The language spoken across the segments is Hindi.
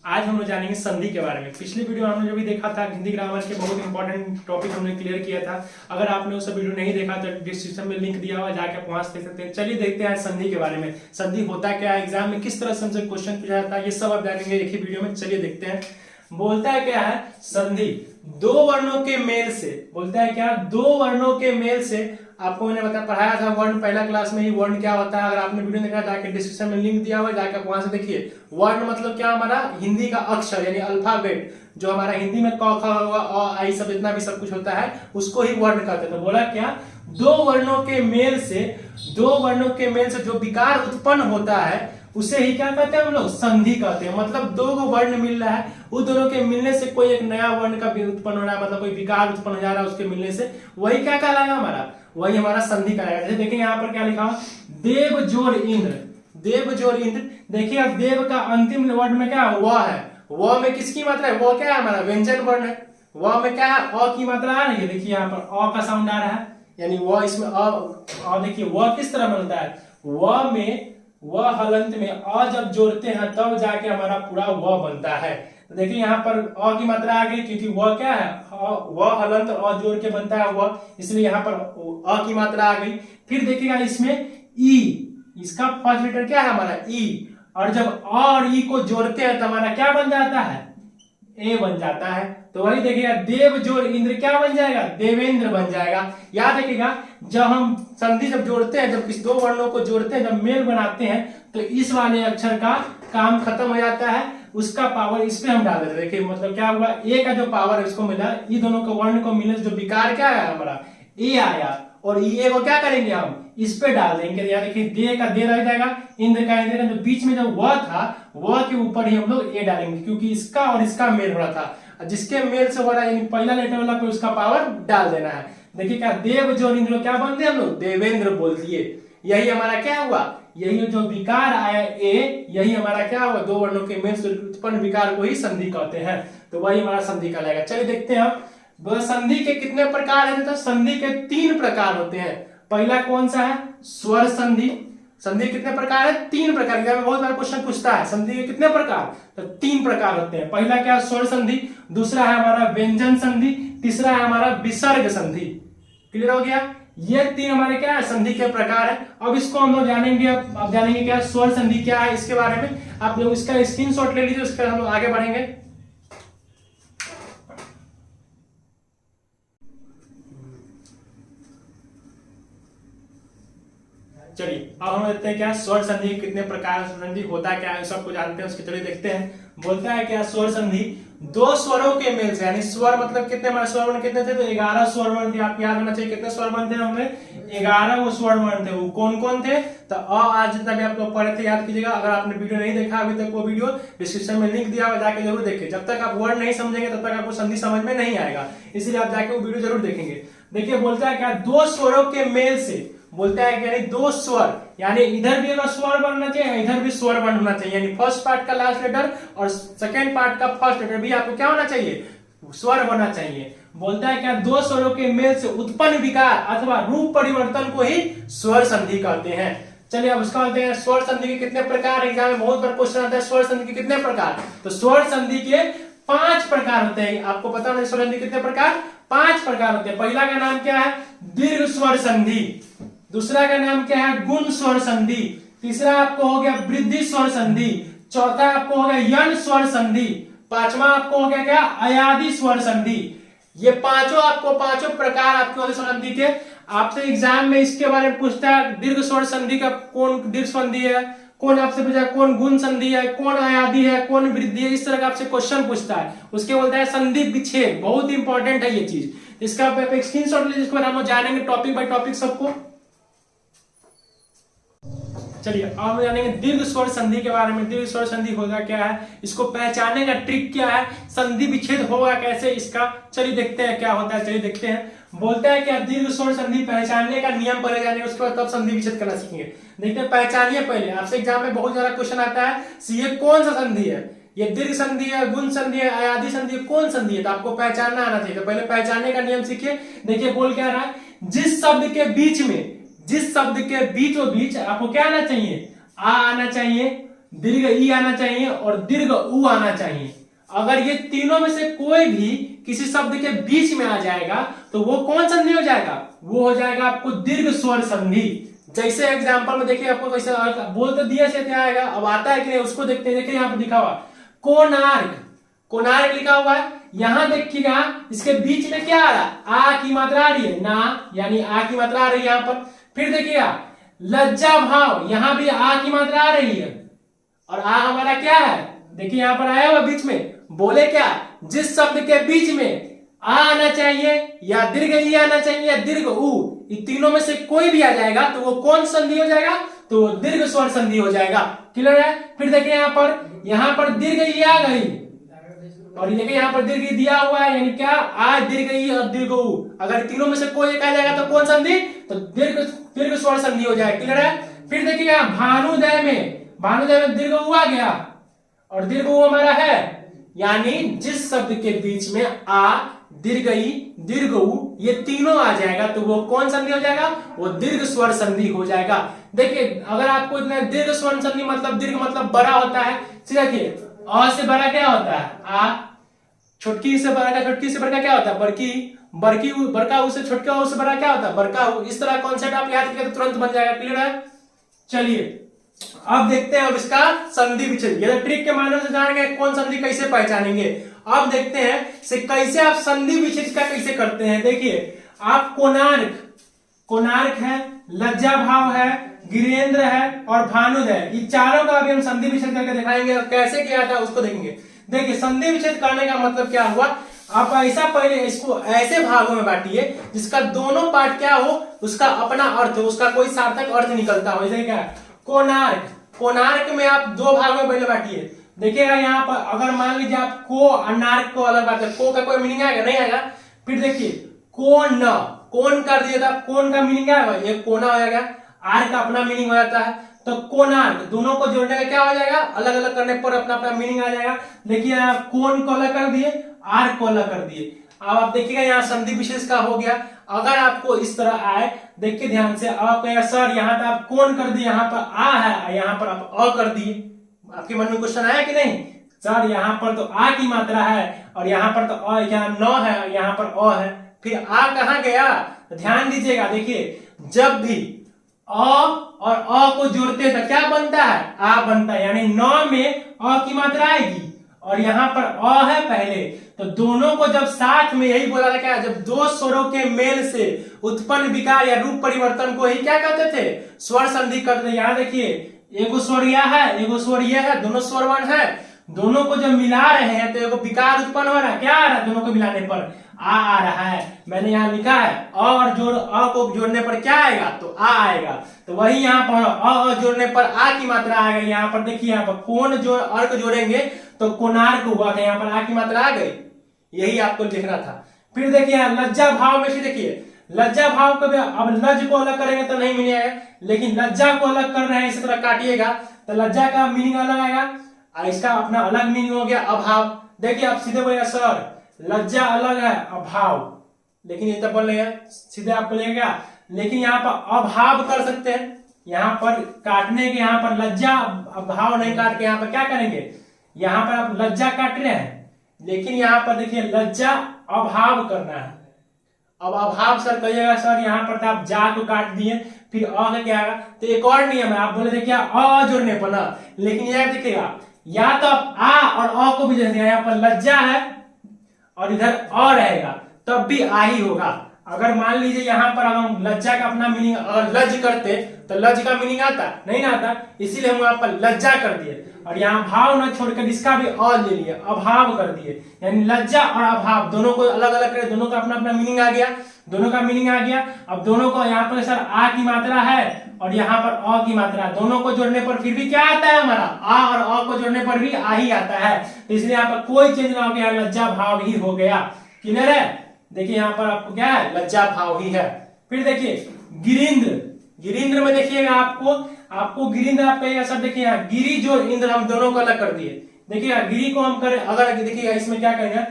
आज हम लोग जानेंगे संधि के बारे में। पिछली वीडियो में हमने जो भी देखा था हिंदी ग्रामर के बहुत इंपॉर्टेंट टॉपिक हमने क्लियर किया था। अगर आपने उस वीडियो नहीं देखा तो डिस्क्रिप्शन में लिंक दिया हुआ, जाके आप वहां से देख सकते हैं। चलिए देखते हैं संधि के बारे में। संधि होता क्या है, एग्जाम में किस तरह से हमसे क्वेश्चन पूछा जाता है, ये सब आप जानेंगे एक ही वीडियो में। चलिए देखते हैं। बोलता है क्या है, संधि दो वर्णों के मेल से। बोलता है क्या, दो वर्णों के मेल से। आपको मैंने पढ़ाया था वर्ण, पहला क्लास में ही वर्ण क्या होता है। अगर आपने वीडियो देखा जाके डिस्क्रिप्शन में लिंक दिया हुआ, जाकर वहां से देखिए। वर्ण मतलब क्या, हमारा हिंदी का अक्षर यानी अल्फाबेट, जो हमारा हिंदी में क ख ग अ आई सब जितना भी सब कुछ होता है उसको ही वर्ण कहते हैं। तो बोला क्या, दो वर्णों के मेल से, दो वर्णों के मेल से जो विकार उत्पन्न होता है उसे ही क्या कहते हैं हम लोग, संधि कहते हैं। मतलब दो वर्ण मिल रहा है, उन दोनों के मिलने से कोई एक नया वर्ण का भी उत्पन्न हो रहा है, मतलब कोई विकार उत्पन्न हो जा रहा है उसके मिलने से, वही क्या कहलाएगा हमारा, वही हमारा संधि कहलाएगा। जैसे देखिए यहाँ पर क्या लिखा हो, देव जोड़ इंद्र। देव जोड़ इंद्र, देखिए अब देव का अंतिम वर्ण में क्या है, व है। व में किसकी मात्रा है, वो क्या है हमारा व्यंजन वर्ण है। व में क्या है, अ की मात्रा आ रही है। देखिए यहाँ पर अ का साउंड आ रहा है, यानी वो इसमें अ देखिए वह किस तरह बनता है, व में वह हलंत में अ जब जोड़ते हैं तब जाके हमारा पूरा व बनता है। तो देखिए यहाँ पर अ की मात्रा आ गई, क्योंकि वह क्या है, वह हलंत अ जोड़ के बनता है वह, इसलिए यहाँ पर अ की मात्रा आ गई। फिर देखिएगा इसमें ई, इसका फर्स्ट लेटर क्या है हमारा ई, और जब अ और ई को जोड़ते हैं तो हमारा क्या बन जाता है, ए बन जाता है। तो वही देखिएगा, देव जोड़ इंद्र क्या बन जाएगा, देवेंद्र बन जाएगा। याद रखिएगा, जब हम संधि जब जोड़ते हैं, जब किसी दो वर्णों को जोड़ते हैं, जब मेल बनाते हैं, तो इस वाले अक्षर का काम खत्म हो जाता है, उसका पावर इस पे हम डाल देते हैं। देखिए मतलब क्या हुआ, ए का जो पावर इसको मिला, ये दोनों को वर्ण को मिलने से जो विकार क्या है हमारा, ए आया, और ये को क्या करेंगे हम, इस पे डाल देंगे। यार देखिए, दे का दे रह जाएगा, इंद्र का इंद्र, जो बीच में जो वह था वह के ऊपर ही हम लोग ए डालेंगे, क्योंकि इसका और इसका मेल हो रहा था। जिसके मेल से हो रहा है यानी पहला लेटर वाला पे उसका पावर डाल देना है। देखिए क्या, देव जो इंद्र क्या बनते हैं हम लोग, देवेंद्र बोल दिए। यही हमारा क्या हुआ, यही जो विकार आया ए, यही हमारा क्या हुआ, दो वर्णों के मेल से उत्पन्न विकार को ही संधि कहते हैं। तो वही हमारा संधि कहलाएगा। चलिए देखते हैं हम संधि के कितने प्रकार हैं। तो संधि के 3 प्रकार होते हैं। पहला कौन सा है, स्वर संधि। संधि कितने प्रकार है, 3 प्रकार। में बहुत बार क्वेश्चन पूछता है संधि के कितने प्रकार, तो 3 प्रकार होते हैं। पहला क्या है, स्वर संधि। दूसरा है हमारा व्यंजन संधि। तीसरा है हमारा विसर्ग संधि। क्लियर हो गया, ये 3 हमारे क्या है, संधि के प्रकार है। अब इसको हम लोग जानेंगे। अब जानेंगे क्या स्वर संधि क्या है, इसके बारे में आप लोग इसका स्क्रीनशॉट ले लीजिए, उसके बाद हम लोग आगे बढ़ेंगे। चलिए अब हम देखते हैं क्या स्वर संधि कितने प्रकार, संधि होता क्या है, सबको जानते हैं। उसके चलिए देखते हैं। बोलता है क्या, स्वर संधि दो स्वरों के मेल से, यानी स्वर मतलब कितने, हमारे स्वर वर्ण कितने थे, तो 11 स्वर वर्ण थे। आपको याद होना चाहिए कितने स्वर वर्ण थे, हमने 11 वो स्वर वर्ण थे। वो कौन कौन थे, तो अ आज जितना भी आप लोग पढ़े थे याद कीजिएगा। अगर आपने वीडियो नहीं देखा अभी तक, वो वीडियो डिस्क्रिप्शन में लिंक दिया हुआ, जाके जरूर देखिए। जब तक आप वर्ड नहीं समझेंगे तब तक आपको संधि समझ में नहीं आएगा, इसलिए आप जाके वो वीडियो जरूर देखेंगे। देखिए बोलता है क्या, दो स्वरों के मेल से। बोलता है कि यानी दो स्वर, यानी इधर भी अगर स्वर बनना चाहिए, इधर भी स्वर बनना चाहिए, यानी फर्स्ट पार्ट का लास्ट लेटर और सेकंड पार्ट का फर्स्ट लेटर भी आपको क्या होना चाहिए, स्वर होना चाहिए। बोलता है क्या, दो स्वरों के मेल से उत्पन्न विकार अथवा रूप परिवर्तन को ही स्वर संधि कहते हैं। चलिए अब उसका बोलते हैं स्वर संधि के कितने प्रकार। एग्जाम में बहुत बार क्वेश्चन आता है स्वर संधि के कितने प्रकार, तो स्वर संधि के 5 प्रकार होते हैं। आपको पता होना स्वर संधि कितने प्रकार, 5 प्रकार होते हैं। पहला का नाम क्या है, दीर्घ स्वर संधि। दूसरा का नाम क्या है, गुण स्वर संधि। तीसरा आपको हो गया वृद्धि स्वर संधि। चौथा आपको हो गया यन स्वर संधि। पांचवा आपको हो गया क्या, अयादि स्वर संधि। ये पांचों आपको, पांचों प्रकार आपके होते स्वर संधि के। आपसे एग्जाम में इसके बारे में पूछता है, दीर्घ स्वर संधि का कौन दीर्घ संधि है, कौन आपसे पूछा कौन गुण संधि है, कौन अयादि है, कौन वृद्धि है, इस तरह का आपसे क्वेश्चन पूछता है। उसके बोलता है संधि विच्छेद, बहुत इंपॉर्टेंट है ये चीज। इसका स्क्रीनशॉट लीजिए, इसको हम जानेंगे टॉपिक बाय टॉपिक सबको। चलिए अब हम जानेंगे दीर्घ स्वर संधि के बारे में। दीर्घ स्वर संधि होगा क्या है, इसको पहचानने का ट्रिक क्या है, संधि विच्छेद होगा कैसे इसका, चलिए देखते हैं क्या होता है। चलिए देखते हैं। बोलता है क्या, दीर्घ स्वर संधि पहचानने का नियम पहले जानेंगे, उसके बाद तब संधि विच्छेद करना सीखेंगे। देखते हैं, पहचानिए पहले। आपसे एग्जाम में बहुत ज्यादा क्वेश्चन आता है, ये कौन सा संधि है, ये दीर्घ संधि है, गुण संधि है, अयादि संधि है, कौन संधि है, तो आपको पहचानना आना चाहिए। तो पहले पहचानने का नियम सीखिए। देखिए बोल क्या रहा है, जिस शब्द के बीच में, जिस शब्द के बीचों बीच आपको क्या आना चाहिए, आ आना चाहिए, दीर्घ ई आना चाहिए और दीर्घ उ आना चाहिए। अगर ये तीनों में से कोई भी किसी शब्द के बीच में आ जाएगा तो वो कौन संधि हो जाएगा? वो हो जाएगा आपको दीर्घ स्वर संधि। जैसे एग्जांपल में देखिए आपको कैसे बोल तो दिया से क्या आएगा, अब आता है कि नहीं उसको देखते हैं। देखिए यहाँ पर लिखा हुआ कोणार्क, कोणार्क लिखा हुआ है। यहां देखिएगा इसके बीच में क्या आ रहा है? आ की मात्रा आ रही है ना, यानी आ की मात्रा आ रही है यहाँ पर। फिर देखिएगा लज्जा भाव, यहां भी आ की मात्रा आ रही है और आ हमारा क्या है? देखिए यहां पर आया हुआ बीच में, बोले क्या? जिस शब्द के बीच में आ आना चाहिए या दीर्घ ई आना चाहिए या दीर्घ उ, इन तीनों में से कोई भी आ जाएगा तो वो कौन संधि हो जाएगा? तो दीर्घ स्वर संधि हो जाएगा। क्लियर है? फिर देखिए यहाँ पर दीर्घ ई आ गई और देखिए यहाँ पर दीर्घ दिया हुआ है, यानी क्या? आ दीर्घ ई और दीर्घ उ। अगर तीनों में से कोई एक आ जाएगा तो कौन संधि? तो दीर्घ स्वर संधि हो जाएगा। क्लियर है? फिर देखिए भानुदय में दीर्घ उ आ गया और दीर्घ उ हमारा है, यानी जिस शब्द के बीच में आ दीर्घ ई दीर्घ उ ये तीनों आ जाएगा तो वो कौन संधि हो जाएगा? वो दीर्घ स्वर संधि हो जाएगा। देखिए अगर आपको इतना दीर्घ स्वर संधि मतलब दीर्घ मतलब बड़ा होता है, देखिए अ से बड़ा क्या होता है? आ। छोटकी से बड़ा क्या होता है? बड़की। बड़का उ से छोटका उ से बड़ा क्या होता है? बड़का उ। इस तरह कॉन्सेप्ट आप याद करें तो तुरंत बन जाएगा। क्लियर है? चलिए अब देखते हैं अब इसका संधि विच्छेद। ये ट्रिक के माध्यम से जानेंगे कौन संधि कैसे पहचानेंगे। अब देखते हैं से कैसे आप संधि विच्छेद का कैसे करते हैं। देखिए आप कोणार्क है, लज्जा भाव है, गिरेंद्र है और भानुदय, ये चारों का अभी हम संधि विच्छेद करके दिखाएंगे और कैसे किया था उसको देखेंगे। देखिए संधि विच्छेद करने का मतलब क्या हुआ, आप ऐसा पहले इसको ऐसे भागों में बांटिए जिसका दोनों पार्ट क्या हो, उसका अपना अर्थ हो, उसका कोई सार्थक अर्थ निकलता हो। जैसे क्या कोणार्क में आप दो भागों में पहले बांटिए। देखिएगा यहाँ पर अगर मान लीजिए आप को और नार्क को अलग बात है, को का कोई मीनिंग आएगा? नहीं आएगा। फिर देखिए कोण कर दिया था, कोण का मीनिंग आएगा, ये कोना हो जाएगा, आर का अपना मीनिंग हो जाता है। तो कोणार्क दोनों को जोड़ने का क्या हो जाएगा? अलग अलग करने पर अपना अपना मीनिंग आ जाएगा। देखिए कोण को अलग कर दिए, आर को अलग कर दिए। अब आप देखिएगा यहाँ संधि विशेष का हो गया। अगर आपको इस तरह आए, देखिए ध्यान से, अब आप कहेंगे सर यहाँ पे आप कोण कर दिए, यहाँ पर आ है, यहाँ पर आप अ कर दिए। आपके मन में क्वेश्चन आया कि नहीं? सर यहाँ पर तो आ की मात्रा है और यहाँ पर तो अ, यहाँ न है और यहाँ पर अ है, फिर आ कहाँ गया? ध्यान दीजिएगा। देखिए जब भी अ और अ को जोड़ते हैं तो क्या बनता है? आ बनता है, यानी न में अ की मात्रा आएगी और यहाँ पर अ है पहले। तो दोनों को जब साथ में, यही बोला था क्या, जब दो स्वरों के मेल से उत्पन्न विकार या रूप परिवर्तन को ही क्या कहते थे? स्वर संधि करते थे। यहाँ देखिए एगो स्वर यह है, एगो स्वर यह है, दोनों स्वरवन है, दोनों को जब मिला रहे हैं तो एगो विकार उत्पन्न हो रहा है। क्या आ रहा है? दोनों को मिलाने पर आ रहा है। मैंने यहाँ लिखा है और अ को जोड़ने पर क्या आएगा? तो आ आएगा। तो वही यहाँ पर अ जोड़ने पर आ की मात्रा आएगा। यहाँ पर देखिए यहाँ पर कोण जो अर्क जोड़ेंगे तो कोणार्क हुआ, यहाँ पर आ की मात्रा आ गई। यही आपको लिखना था। फिर देखिए यहाँ लज्जा भाव में से देखिए लज्जा भाव को भी अब लज को अलग करेंगे तो नहीं मिलेगा, लेकिन लज्जा को अलग कर रहे हैं, इसी तरह काटिएगा तो लज्जा का मीनिंग अलग आएगा और इसका अपना अलग मीनिंग हो गया अभाव। देखिए आप सीधे बोलेगा सर लज्जा अलग है अभाव, लेकिन ये तो बोलेगा सीधे आप बोलेगा, लेकिन यहाँ पर अभाव कर सकते हैं। यहाँ पर काटने के, यहाँ पर लज्जा अभाव नहीं काट के यहाँ पर क्या करेंगे? यहाँ पर आप लज्जा काट रहे हैं, लेकिन यहाँ पर देखिए लज्जा अभाव करना है। अब अभाव सर कहिएगा सर यहाँ पर तो आप जा को काट दिए, फिर अ का क्या आएगा? तो एक और नियम है, आप बोले देखिए अ जोड़ने पर ना, लेकिन यह देखिएगा या तो आप आ और अ को भी जोड़ देंगे, यहाँ पर लज्जा है और इधर अ रहेगा तब भी आ ही होगा। अगर मान लीजिए यहाँ पर हम लज्जा का अपना मीनिंग अगर लज करते तो लज का मीनिंग आता नहीं ना आता, इसीलिए हम यहाँ पर लज्जा कर दिए और यहाँ भाव न छोड़कर इसका भी अ ले लिए, अभाव कर दिए। यानी लज्जा और अभाव दोनों को अलग अलग करे, दोनों का अपना अपना मीनिंग आ गया, दोनों का मीनिंग आ गया। अब दोनों को यहाँ पर सर आ की मात्रा है और यहाँ पर अ की मात्रा, दोनों को जोड़ने पर फिर भी क्या आता है? हमारा आ और अ को जोड़ने पर भी आ ही आता है। तो इसलिए यहाँ पर कोई चेंज ना हो गया, लज्जा भाव ही हो गया। क्लियर है? देखिए यहाँ पर आपको क्या है? लज्जा भाव ही है। फिर देखिए गिरिंद्र में देखिएगा आपको गिरिंद्र आप कहिएगा सर देखिए यहाँ गिरी जो इंद्र हम दोनों को अलग कर दिए। देखिएगा गिरी को हम करें, अगर देखिएगा इसमें क्या करेंगे?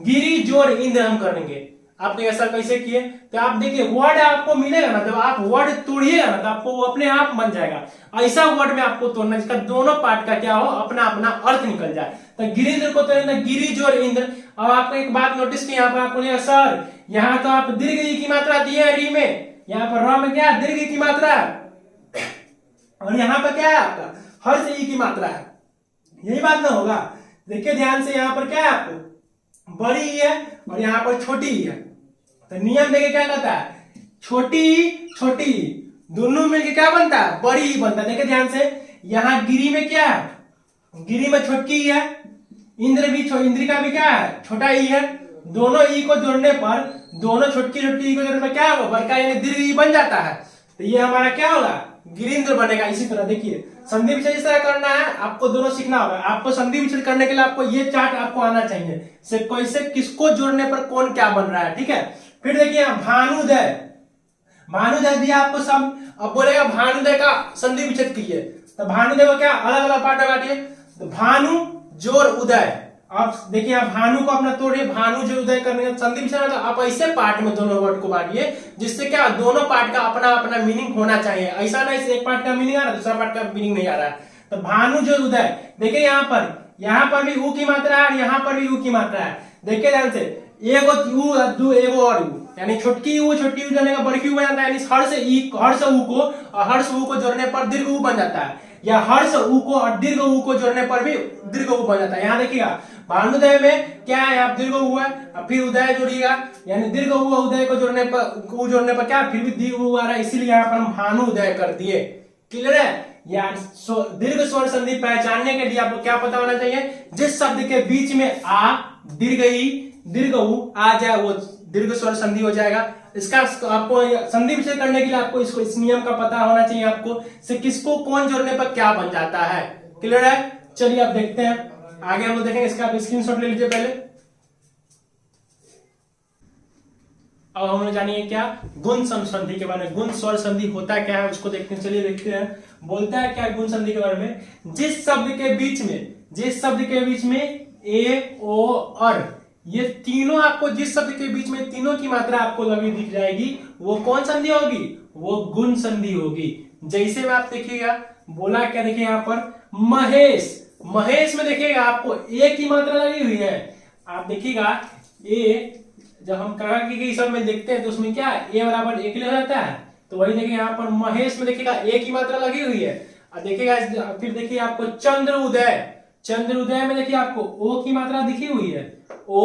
गिरी जोड़ इंद्र हम करेंगे। आपने ऐसा कैसे किए? तो आप देखिए वर्ड आपको मिलेगा ना, जब आप वर्ड तोड़िएगा ना तो आपको वो अपने आप बन जाएगा। ऐसा वर्ड में आपको तोड़ना जिसका दोनों पार्ट का क्या हो अपना अपना अर्थ निकल जाए। तो गिरिंद्र को तोड़ेंगे गिरी जोर इंद्र। अब आपको एक बात नोटिस की, यहाँ पर आपको बोलेगा सर यहाँ तो आप दीर्घ ई की मात्रा दिए है री में, यहाँ पर र में क्या है दीर्घ ई की मात्रा है, और यहाँ पर क्या है आपका हर्ष ई की मात्रा है, यही बात ना होगा। देखिए ध्यान से, यहाँ पर क्या है आपको बड़ी ई है और यहाँ पर छोटी ई है। तो नियम देखिए क्या कहता है, छोटी ई दोनों मिलके क्या बनता है बड़ी ई बनता है। देखिए ध्यान से, यहाँ गिरी में क्या है, गिरी में छोटकी ई है, इंद्र का भी क्या है छोटा ई है। दोनों ई को जोड़ने पर, दोनों छोटकी ई को जोड़ने पर क्या होगा बड़का यानी दीर्घ ई बन जाता है। तो ये हमारा क्या होगा गिरिंद्र बनेगा। इसी तरह देखिए संधि विच्छेद इस तरह करना है, आपको दोनों सीखना होगा। आपको संधि विच्छेद करने के लिए आपको ये चार्ट आपको आना चाहिए, से कैसे किसको जोड़ने पर कौन क्या बन रहा है, ठीक है। फिर देखिए भानुदय दिया आपको सब। अब बोलेगा भानुदय का संधि विच्छेद कीजिए, तो भानुदय को क्या अलग अलग पार्ट में बांटिए। तो भानु जोर उदय, आप देखिए आप भानु को अपना तोड़िए, भानु जो उदय करने का संधि विच्छेद मतलब आप ऐसे पार्ट में दोनों वर्ड को बांटिए जिससे क्या दोनों पार्ट का अपना अपना मीनिंग होना चाहिए। ऐसा नहीं एक पार्ट का मीनिंग आ रहा है दूसरा पार्ट का मीनिंग नहीं आ रहा है। तो भानु जो उदय, देखिए यहाँ पर भी ऊ की मात्रा है और यहाँ पर भी ऊ की मात्रा है। देखिए ध्यान से, एगो और ऊ यानी छोटकी ऊ जोड़ने का बड़की ऊ बन जाता है, यानी हर्ष ऊ को और हर्ष ऊ को जोड़ने पर दीर्घ ऊ बन जाता है, या हर्ष ऊ को और दीर्घ ऊ को जोड़ने पर भी दीर्घ ऊ बन जाता है। यहाँ देखिएगा भानुदय में क्या है आप दीर्घ ऊ है और फिर उदय जोड़िएगा, यानी दीर्घ ऊ उदय को जोड़ने पर क्या फिर भी दीर्घ ऊ आ रहा है, इसीलिए यहाँ पर हम भानु उदय कर दिए। क्लियर है यार। दीर्घ स्वर संधि पहचानने के लिए आपको क्या पता होना चाहिए, जिस शब्द के बीच में आ दीर्घ ई दीर्घ ऊ आ जाए वो दीर्घ स्वर संधि हो जाएगा। इसका आपको संधि विच्छेद करने के लिए आपको इस नियम का पता होना चाहिए आपको, से किसको कौन जोड़ने पर क्या बन जाता है। क्लियर है, चलिए अब देखते हैं आगे हम लोग देखेंगे। इसका आप स्क्रीनशॉट ले लीजिए पहले। अब हम लोग जानिए क्या गुण संधि के बारे में। गुण स्वर संधि होता क्या है उसको देखते हैं, चलिए देखते हैं। बोलता है क्या गुण संधि के बारे में, जिस शब्द के बीच में ए ओ और ये तीनों आपको जिस शब्द के बीच में तीनों की मात्रा आपको लगी दिख जाएगी वो कौन संधि होगी, वो गुण संधि होगी। जैसे में आप देखिएगा बोला क्या, देखिए यहाँ पर महेश में देखिएगा आपको ए की मात्रा लगी हुई है। आप देखिएगा ए जब हम कहा कि सब में देखते हैं तो उसमें क्या ए बराबर एक ले जाता है, तो वही देखिए यहाँ पर महेश में देखिएगा ए की मात्रा लगी हुई है। और देखिएगा फिर देखिए आपको चंद्र उदय में देखिए आपको ओ की मात्रा दिखी हुई है ओ।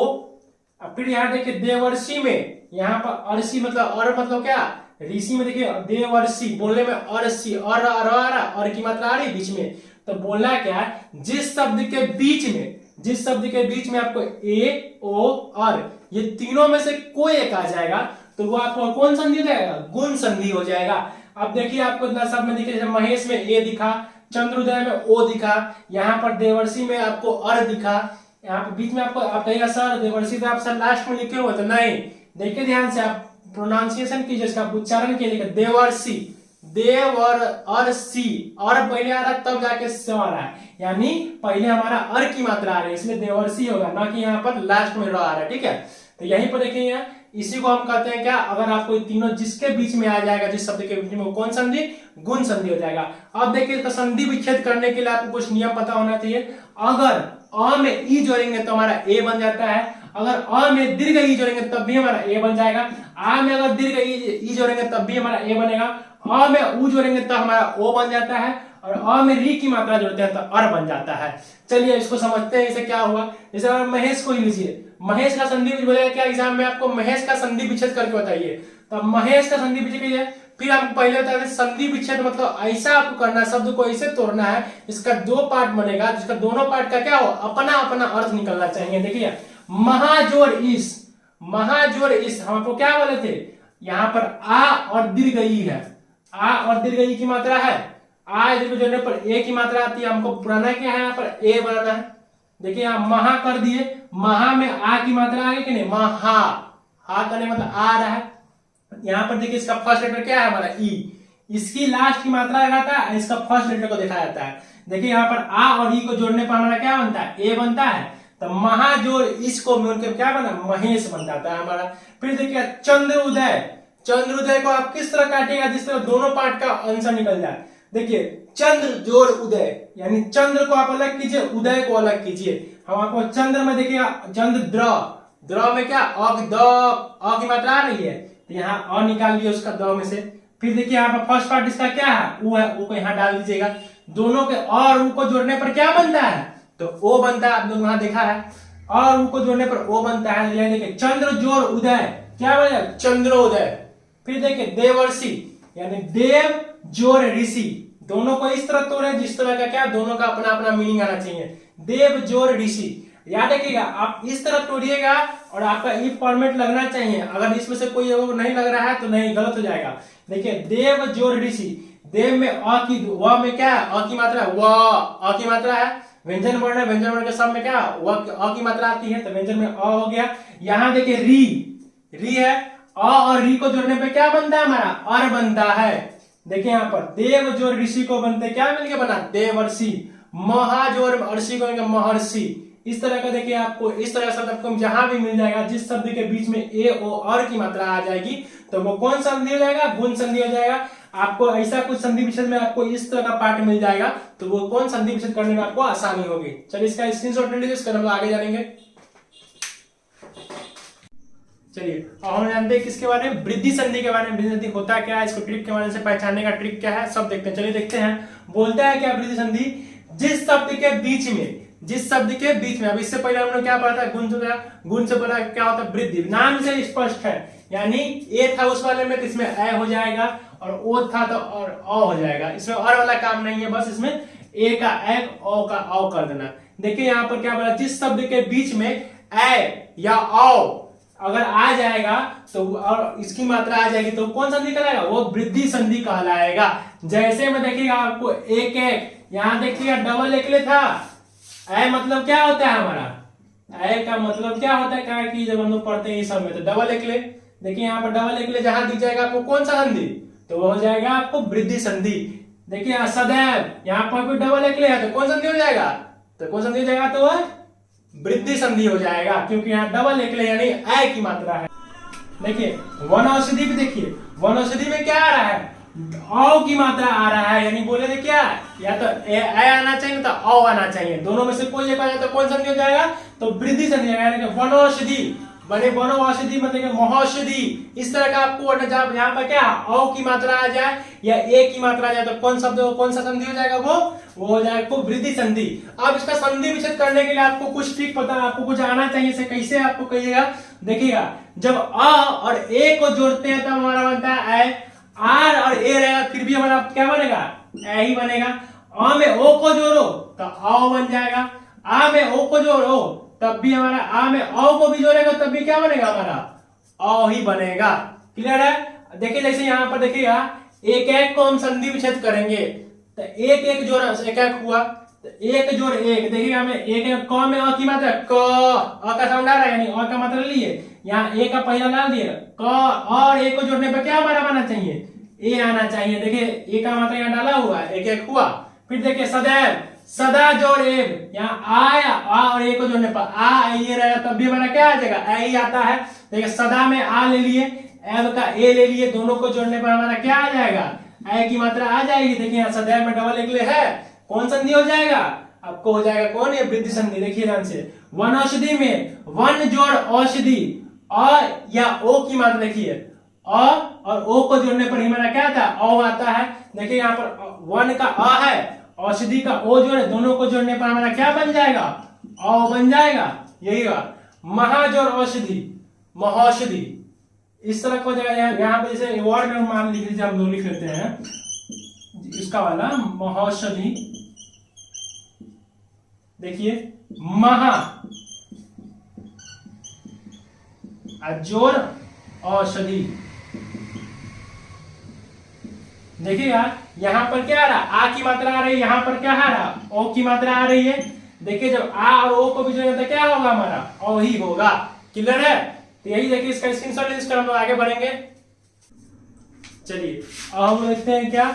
अब फिर यहाँ देखिए देवर्षि में, यहाँ पर अर्षि मतलब क्या ऋषि में देखिए देवर्षि बोलने में अर्षि और की मात्रा आ रही बीच में। तो बोलना क्या है, जिस शब्द के बीच में आपको ए ओ और ये तीनों में से कोई एक आ जाएगा तो वो आपको कौन संधि हो जाएगा, गुण संधि हो जाएगा। अब देखिए आपको इतना सब में देखिए महेश में ए दिखा, चंद्रोदय में ओ दिखा, यहाँ पर देवर्षि में आपको अर दिखा, यहाँ पर बीच में आपको आप कहेगा सर देवर्षि तो आप सर लास्ट में लिखे हुए, तो नहीं, देखिए ध्यान से आप प्रोनाउंसिएशन कीजिए, इसका उच्चारण कीजिएगा देवर्षि, देव और अर्षि, और पहले आ रहा है तब जाके स आ रहा है, यानी पहले हमारा अर की मात्रा आ रही है इसलिए देवर्षि होगा, ना कि यहाँ पर लास्ट में र आ रहा है। ठीक है, तो यहीं पर देखिए इसी को हम कहते हैं क्या, अगर आपको तीनों जिसके बीच में आ जाएगा, जिस शब्द के बीच में, वो कौन संधि, गुण संधि हो जाएगा। अब देखिए तो संधि विच्छेद करने के लिए आपको कुछ नियम पता होना चाहिए। अगर अ में ई जोड़ेंगे तो हमारा ए बन जाता है, अगर अ में दीर्घ ई जोड़ेंगे तब भी हमारा ए बन जाएगा, आ में अगर दीर्घ ई जोड़ेंगे तब भी हमारा ए बनेगा, अ में उ जोड़ेंगे तब हमारा ओ बन जाता है, और अ में री की मात्रा जोड़ते हैं तो अर बन जाता है। चलिए इसको समझते हैं, इसे क्या हुआ। जैसे महेश को ही लीजिए, महेश का संधि बोलेगा क्या एग्जाम में आपको, महेश का संधि विच्छेद करके बताइए, तो महेश का संधि विच्छेद कीजिए। फिर हम पहले बता दें संधि विच्छेद मतलब ऐसा आपको करना है, शब्द को ऐसे तोड़ना है इसका दो पार्ट बनेगा, जिसका दोनों पार्ट का क्या हो, अपना अपना अर्थ निकलना चाहिए। देखिए महाजोर इस हम आपको क्या बोले थे, यहाँ पर आ और दीर्घ ई है, आ और दीर्घ ई की मात्रा है, आ दीर्घ जोड़ने पर ए की मात्रा आती है, हमको बनाना क्या है, यहाँ पर ए बनाना है। देखिए यहाँ महा कर दिए, महा में आ की मात्रा आ गई कि नहीं, महा, हा करने मतलब आ रहा है। यहाँ पर देखिए इसका फर्स्ट लेटर क्या है हमारा ई, इसकी लास्ट की मात्रा लगाता है, इसका फर्स्ट लेटर को देखा जाता है। देखिए यहाँ पर आ और ई को जोड़ने पर हमारा क्या बनता है, ए बनता है। तो महाजोड़ इसको मिलकर क्या बना, महेश बन जाता है हमारा। फिर देखिए चंद्र उदय, चंद्र उदय को आप किस तरह काटिएगा जिस तरह दोनों पार्ट का आंसर निकल जाए। देखिए चंद्र जोड़ उदय, यानी चंद्र को आप अलग कीजिए, उदय को अलग कीजिए। हम आपको चंद्र में देखिएगा चंद्र द्र में क्या अ की मात्रा आ रही है, तो यहाँ अ निकाल लिया उसका द में से। फिर देखिए यहाँ पर फर्स्ट पार्ट इसका क्या है, ऊ है, ऊ को यहाँ डाल दीजिएगा। दोनों के और ऊ को जोड़ने पर क्या बनता है, तो ओ बनता है। आप लोग वहां देखा है, और ऊ को जोड़ने पर ओ बनता है। यानी देखिए चंद्र जोड़ उदय क्या बनेगा, चंद्रोदय। फिर देखिए देवर्षि, यानी देव जोड़ ऋषि, दोनों को इस तरह तोड़े जिस तरह का क्या, दोनों का अपना अपना मीनिंग आना चाहिए। देव जोड़ ऋषि, याद रखिएगा आप इस तरह तोड़िएगा और आपका ई फॉर्मेट लगना चाहिए। अगर इसमें से कोई वो नहीं लग रहा है तो नहीं, गलत हो जाएगा। देखिए देव जोड़ ऋषि, देव में अ की, व में क्या है, अ की मात्रा, व अ की मात्रा है। व्यंजन वर्ण है, व्यंजन वर्ण के सब में क्या अ की मात्रा आती है, तो व्यंजन में अ हो गया। यहाँ देखिए री है, अ और री को जोड़ने पे क्या बनता है हमारा, अर बनता है। देखिए यहाँ पर देव जोड़ ऋषि को बनते क्या मिलके बना, देवर्षि। महा जोड़ ऋषि को महर्षि। इस तरह का देखिए आपको इस तरह शब्द आपको जहां भी मिल जाएगा जिस शब्द के बीच में ए ओ और की मात्रा आ जाएगी तो वो कौन संधि हो जाएगा, गुण संधि हो जाएगा। आपको ऐसा कुछ संधि विच्छेद में आपको इस तरह का पार्ट मिल जाएगा तो वो कौन संधि विच्छेद करने में आपको आसानी होगी। चलिए इसका स्क्रीनशॉट ले लीजिए, इसका हम आगे जानेंगे। चलिए अब हम जानते हैं किसके बारे में, वृद्धि संधि के बारे में। वृद्धि संधि होता क्या है, इसको ट्रिक के बारे से पहचानने का ट्रिक क्या है, सब देखते हैं। चलिए देखते हैं, बोलता है क्या वृद्धि संधि, जिस शब्द के बीच में, जिस शब्द के बीच में, अब इससे पहले हमने क्या पढ़ा था, गुण से पढ़ा क्या होता है, वृद्धि। नाम से स्पष्ट है, यानी ए था उस वाले में तो इसमें ए हो जाएगा, और ओ था तो और अ हो जाएगा। इसमें और वाला काम नहीं है, बस इसमें ए का ए, ओ का औ कर देना। देखिए यहाँ पर क्या बोला, जिस शब्द के बीच में ए या औ अगर आ जाएगा तो और इसकी मात्रा आ जाएगी तो कौन संधि कहलाएगा, वो वृद्धि संधि कहलाएगा। जैसे में देखिएगा आपको एक एक, यहां देखिएगा डबल एकले था, ए मतलब क्या होता है हमारा, ए का मतलब क्या होता है, क्या कि जब हम लोग पढ़ते हैं इस सब में तो डबल एकले। देखिए यहाँ पर डबल एकले जहां दिख जाएगा आपको कौन सा संधि, तो वो हो जाएगा आपको वृद्धि संधि। देखिए यहाँ सदैव, यहाँ पर भी डबल एकले है तो कौन संधि हो जाएगा, तो कौन संधि हो जाएगा, तो वह वृद्धि संधि हो जाएगा, क्योंकि यहाँ डबल एकले यानी ए की मात्रा है। देखिए वनौषधि भी, देखिए वनौषधि में क्या आ रहा है, औ की मात्रा आ रहा है, यानी बोले थे क्या, या तो ए आना चाहिए तो औ आना चाहिए, दोनों में से कोई एक आ जाए तो कौन संधि हो जाएगा, तो वृद्धि संधि, यानी वनौषधि बने वनौषधि मतलब महौषधि। इस तरह का आपको जब यहाँ पर क्या औ की मात्रा आ जाए या ए की मात्रा आ जाए तो कौन शब्द कौन सा संधि हो जाएगा, वो हो जाएगा आपको वृद्धि संधि। अब इसका संधि विच्छेद करने के लिए आपको कुछ ट्रिक पता, आपको कुछ आना चाहिए। से कैसे आपको कहिएगा, देखिएगा जब अ और ए को जोड़ते हैं तब हमारा बनता है ए, आर और ए रहेगा फिर भी हमारा क्या बनेगा, ए ही बनेगा। अ में ओ को जोड़ो तो औ बन जाएगा, आ में ओ को जोड़ो तब भी हमारा, आ में औ को भी जोड़ेगा तब भी क्या बनेगा, हमारा औ ही बनेगा। क्लियर है। देखिए जैसे यहाँ पर देखिएगा एक एक को हम संधि विच्छेद करेंगे तो एक एक जोड़ा एक एक हुआ तो एक जोड़ एक, देखिएगा हमें एक एक क में अ की मात्रा, क अ का साउंड आ रहा है यानी अ का मात्रा लिए, यहाँ ए का पहला डाल दिए, क और ए को जोड़ने पर क्या हमारा आना चाहिए, ए आना चाहिए। देखिए ए का मात्रा यहाँ डाला हुआ है, एक एक हुआ। फिर देखिए सदैव, सदा जोड़ एव, यहाँ आया आ और ए को जोड़ने पर आ ये रहेगा तब भी हमारा क्या आ जाएगा, ए ही आता है। देखिए सदा में आ ले लिए, एव का ए ले लिए, दोनों को जोड़ने पर हमारा क्या आ जाएगा, ए की मात्रा आ जाएगी। देखिए यहाँ सदैव में डबल एकले है, कौन संधि हो जाएगा, आपको हो जाएगा कौन, ये वृद्धि संधि। देखिए ध्यान से, वनौषधि में वन जोड़ औषधि, अ या ओ की मात्रा, देखिए अ और ओ को जोड़ने पर हमारा क्या आता है, औ आता है। देखिए यहाँ पर वन का अ है, औषधि का ओ जोड़े, दोनों को जोड़ने पर हमारा क्या बन जाएगा, औ बन जाएगा। यही बात, महाजोड़ औषधि, महौषधि, इस तरह को जाएगा। यहाँ पे जैसे वर्ड में मान लिख लीजिए, हम लोग लिख लेते हैं इसका वाला महौषधि। देखिए महा जोड़ औषधि, देखिएगा यहाँ पर क्या आ रहा, आ की मात्रा आ रही है, यहाँ पर क्या आ रहा, ओ की मात्रा आ रही है। देखिए जब आ और ओ को भी जोड़ेंगे तो क्या होगा, हमारा ओ ही होगा। क्लियर है। तो यही देखिए इसका स्क्रीनशॉट, इसका हम लोग आगे बढ़ेंगे। चलिए अब हम देखते हैं क्या,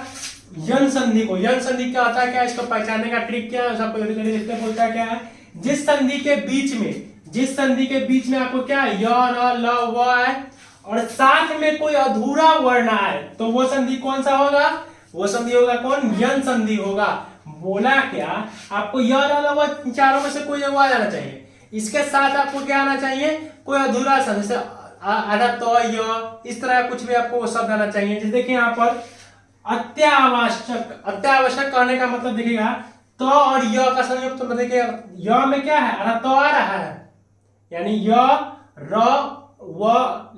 यन संधि को। यन संधि क्या होता है, क्या इसको पहचानने का ट्रिक क्या है, सबको देखते बोलता है क्या है, जिस संधि के बीच में आपको क्या है, य र ल व है और साथ में कोई अधूरा वर्ण आए तो वो संधि कौन सा होगा, वो संधि होगा कौन, यन संधि होगा। बोला क्या, आपको य र ल व चारों में से कोई आ जाना चाहिए, इसके साथ आपको क्या आना चाहिए, कोई अधूरा संधि, जैसे आधा तो य, इस तरह कुछ भी आपको शब्द आना चाहिए। जैसे देखिए यहाँ पर अत्यावश्यक कहने का मतलब देखिएगा, तो और य का संयुक्त तो देखिए य में क्या है, आधा तो आ रहा है, यानी य र व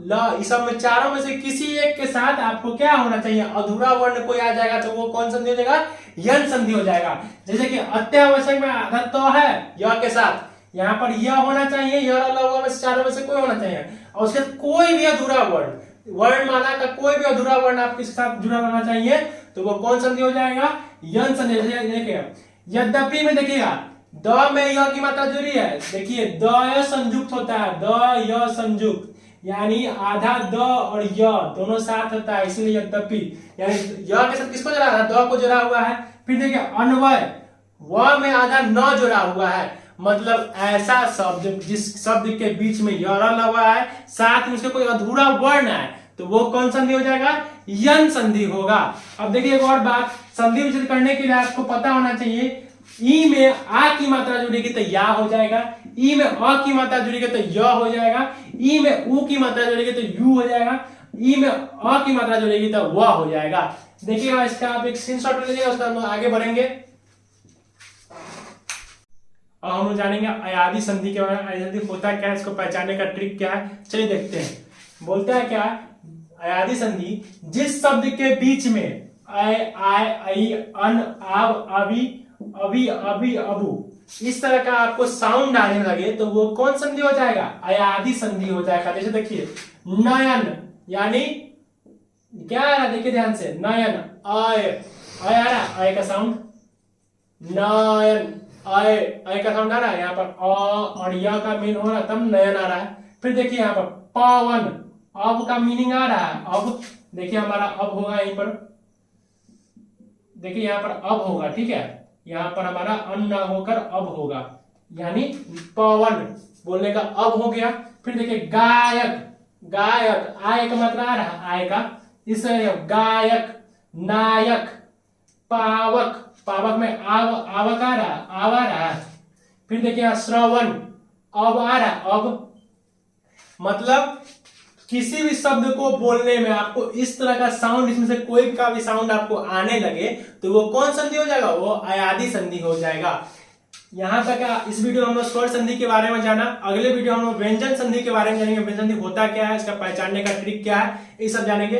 ल, इस सब में चारों में से किसी एक के साथ आपको क्या होना चाहिए, अधूरा वर्ण कोई आ जाएगा तो वो कौन संधि हो जाएगा, यन संधि हो जाएगा। जैसे कि अत्यावश्यक में आधा तो है य के साथ, यहाँ पर यह होना चाहिए, य र ल व में से चारों में से कोई होना चाहिए, और उसके कोई भी अधूरा वर्णमाला का कोई भी अधूरा वर्ण आपके साथ जुड़ा रहना चाहिए तो वो कौन संधि हो जाएगा, यन संधि। देखिए यद्यपि में देखिएगा द में य की मात्रा जुड़ी है, देखिए द य संयुक्त होता है, द य संयुक्त, यानी आधा द और य दोनों साथ होता है, इसलिए यद्यपि, यानी य के साथ किसको जुड़ा है, द को जुड़ा हुआ है। फिर देखिए अन्वय, व में आधा न जुड़ा हुआ है, मतलब ऐसा शब्द जिस शब्द के बीच में य र ल व है, साथ में उसके कोई अधूरा वर्ण है तो वो कौन संधि हो जाएगा, यन संधि होगा। अब देखिए एक और बात, संधि विच्छेद करने के लिए आपको पता होना चाहिए, ई में आ की मात्रा जुड़ेगी तो या हो जाएगा, ई में अ की मात्रा जुड़ेगी तो य हो जाएगा, ई में उ की मात्रा जुड़ेगी तो यू हो जाएगा, ई में अ की मात्रा जुड़ेगी तो व हो जाएगा। देखिएगा इसका आप एक स्क्रीनशॉट ले लीजिएगा, उसका हम आगे बढ़ेंगे। अब हम लोग जानेंगे अयादी संधि के बारे में, अयादी संधि होता क्या है, इसको पहचानने का ट्रिक क्या है, चलिए देखते हैं। बोलता है क्या, अयादी संधि जिस शब्द के बीच में आय आय आई अन आव अभी अभी अभी अबू इस तरह का आपको साउंड आने लगे तो वो कौन संधि हो जाएगा, अयादी संधि हो जाएगा। जैसे देखिए नयन, यानी क्या आ रहा है, देखिए ध्यान से, नयन आय, आय आ रहा है, आय का साउंड, नयन आय का साउंड आ रहा है, यहाँ पर अ और य का मीन हो रहा है, तब नयन आ रहा है। फिर देखिए यहाँ पर पवन, अब का मीनिंग आ रहा है, अब देखिए हमारा अब होगा यहीं पर, देखिए यहाँ पर अब होगा, ठीक है, यहाँ पर हमारा अन ना होकर अब होगा, यानी पवन बोलने का अब हो गया। फिर देखिए गायक, गायक आय का मात्रा आ रहा है, आय का, इसलिए गायक, नायक, पावक, पावक में आवक आ रहा है, आव आ रहा है। फिर देखिए श्रवण, अब आ रहा है, अब, मतलब किसी भी शब्द को बोलने में आपको इस तरह का साउंड, इसमें से कोई का भी साउंड आपको आने लगे तो वो कौन संधि हो जाएगा, वो अयादी संधि हो जाएगा। यहां तक इस वीडियो में हम लोग स्वर संधि के बारे में जाना, अगले वीडियो हम लोग व्यंजन संधि के बारे में जानेंगे, व्यंजन संधि होता क्या है, इसका पहचानने का ट्रिक क्या है, ये सब जानेंगे।